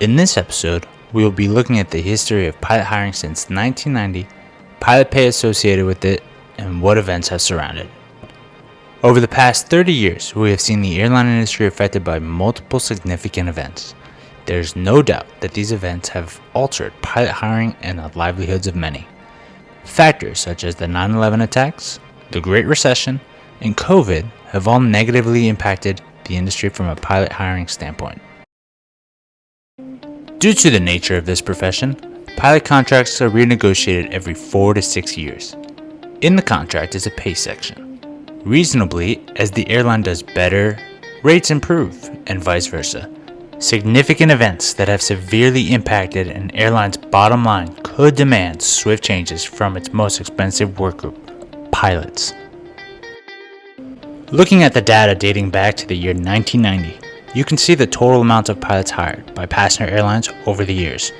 In this episode, we will be looking at the history of pilot hiring since 1990, pilot pay associated with it, and what events have surrounded it. Over the past 30 years, we have seen the airline industry affected by multiple significant events. There is no doubt that these events have altered pilot hiring and the livelihoods of many. Factors such as the 9/11 attacks, the Great Recession, and COVID have all negatively impacted the industry from a pilot hiring standpoint. Due to the nature of this profession, pilot contracts are renegotiated every 4 to 6 years. In the contract is a pay section. Reasonably, as the airline does better, rates improve, and vice versa. Significant events that have severely impacted an airline's bottom line could demand swift changes from its most expensive work group, pilots. Looking at the data dating back to the year 1990, you can see the total amount of pilots hired by passenger airlines over the years.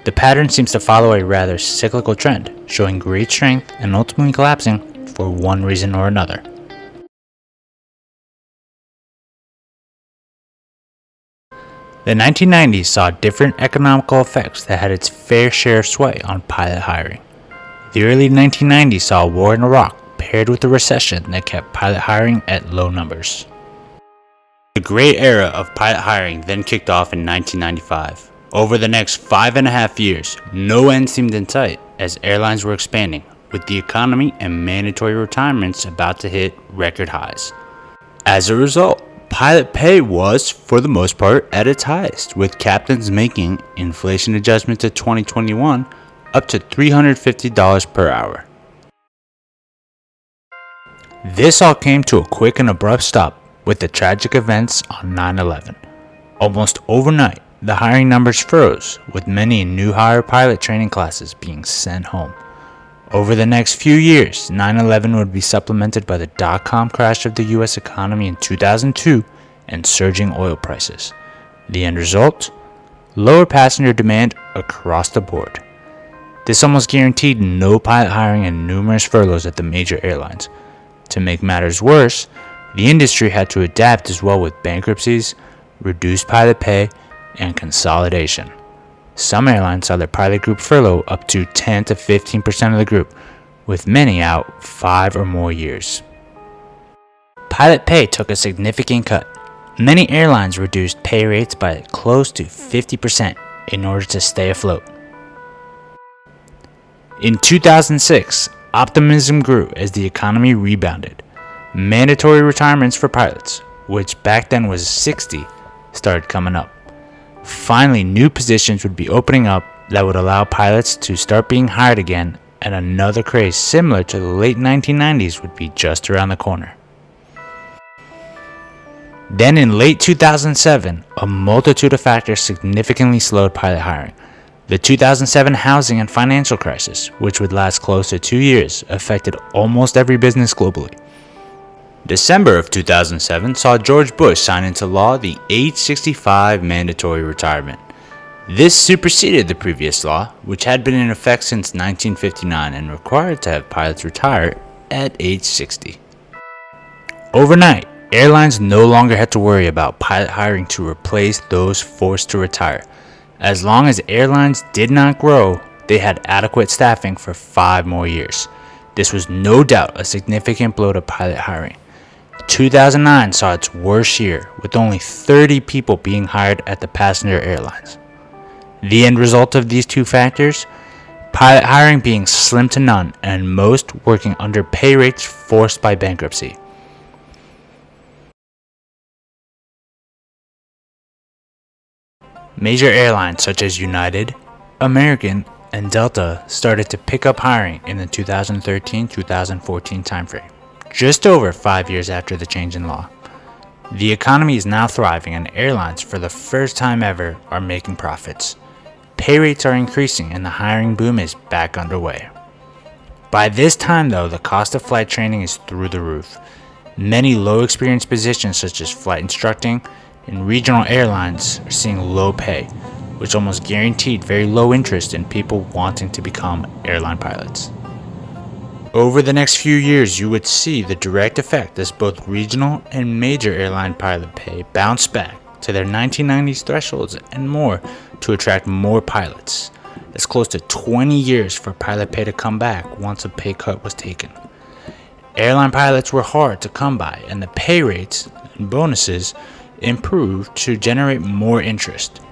The pattern seems to follow a rather cyclical trend, showing great strength and ultimately collapsing for one reason or another. The 1990s saw different economical effects that had its fair share of sway on pilot hiring. The early 1990s saw a war in Iraq paired with a recession that kept pilot hiring at low numbers. The great era of pilot hiring then kicked off in 1995. Over the next 5.5 years, no end seemed in sight as airlines were expanding, with the economy and mandatory retirements about to hit record highs. As a result, pilot pay was, for the most part, at its highest, with captains making, inflation adjustment to 2021, up to $350 per hour. This all came to a quick and abrupt stop with the tragic events on 9/11. Almost overnight, the hiring numbers froze, with many new hire pilot training classes being sent home. Over the next few years, 9/11 would be supplemented by the dot-com crash of the US economy in 2002 and surging oil prices. The end result? Lower passenger demand across the board. This almost guaranteed no pilot hiring and numerous furloughs at the major airlines. To make matters worse, the industry had to adapt as well with bankruptcies, reduced pilot pay, and consolidation. Some airlines saw their pilot group furlough up to 10 to 15% of the group, with many out 5 or more years. Pilot pay took a significant cut. Many airlines reduced pay rates by close to 50% in order to stay afloat. In 2006, optimism grew as the economy rebounded. Mandatory retirements for pilots, which back then was 60, started coming up. Finally, new positions would be opening up that would allow pilots to start being hired again, and another craze similar to the late 1990s would be just around the corner. Then in late 2007, a multitude of factors significantly slowed pilot hiring. The 2007 housing and financial crisis, which would last close to 2 years, affected almost every business globally. December of 2007 saw George Bush sign into law the age 65 mandatory retirement. This superseded the previous law, which had been in effect since 1959 and required to have pilots retire at age 60. Overnight, airlines no longer had to worry about pilot hiring to replace those forced to retire. As long as airlines did not grow, they had adequate staffing for 5 more years. This was no doubt a significant blow to pilot hiring. 2009 saw its worst year, with only 30 people being hired at the passenger airlines. The end result of these two factors? Pilot hiring being slim to none, and most working under pay rates forced by bankruptcy. Major airlines such as United, American, and Delta started to pick up hiring in the 2013-2014 timeframe, just over 5 years after the change in law. The economy is now thriving and airlines, for the first time ever, are making profits. Pay rates are increasing and the hiring boom is back underway. By this time though, the cost of flight training is through the roof. Many low experienced positions such as flight instructing and regional airlines are seeing low pay, which almost guaranteed very low interest in people wanting to become airline pilots. Over the next few years, you would see the direct effect as both regional and major airline pilot pay bounce back to their 1990s thresholds and more to attract more pilots. It's close to 20 years for pilot pay to come back once a pay cut was taken. Airline pilots were hard to come by, and the pay rates and bonuses improved to generate more interest.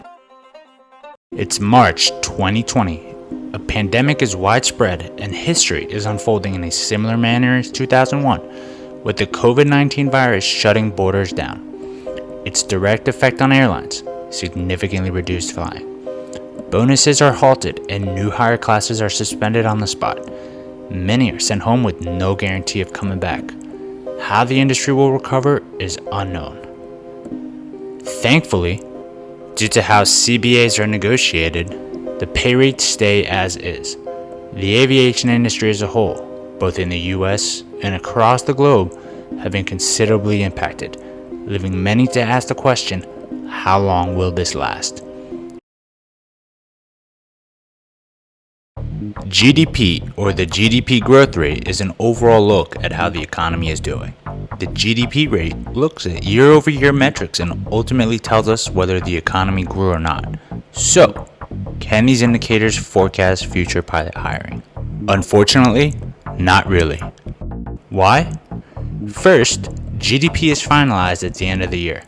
It's March 2020. A pandemic is widespread, and history is unfolding in a similar manner as 2001, with the COVID-19 virus shutting borders down. Its direct effect on airlines: significantly reduced flying. Bonuses are halted, and new hire classes are suspended on the spot. Many are sent home with no guarantee of coming back. How the industry will recover is unknown. Thankfully, due to how CBAs are negotiated, the pay rates stay as is. The aviation industry as a whole, both in the US and across the globe, have been considerably impacted, leaving many to ask the question, how long will this last? GDP, or the GDP growth rate, is an overall look at how the economy is doing. The GDP rate looks at year-over-year metrics and ultimately tells us whether the economy grew or not. So, can these indicators forecast future pilot hiring? Unfortunately, not really. Why? First, GDP is finalized at the end of the year.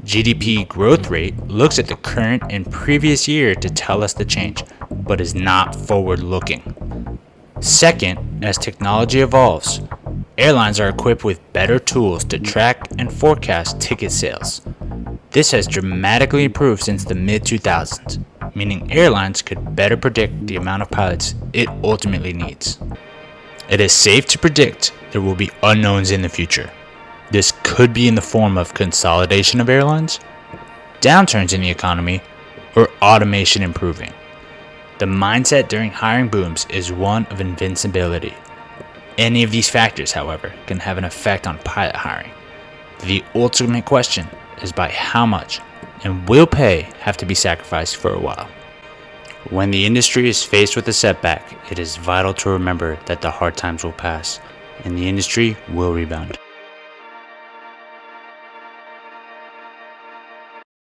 GDP growth rate looks at the current and previous year to tell us the change, but is not forward-looking. Second, as technology evolves, airlines are equipped with better tools to track and forecast ticket sales. This has dramatically improved since the mid-2000s, meaning airlines could better predict the amount of pilots it ultimately needs. It is safe to predict there will be unknowns in the future. This could be in the form of consolidation of airlines, downturns in the economy, or automation improving. The mindset during hiring booms is one of invincibility. Any of these factors, however, can have an effect on pilot hiring. The ultimate question is by how much, and will pay have to be sacrificed for a while? When the industry is faced with a setback, it is vital to remember that the hard times will pass, and the industry will rebound.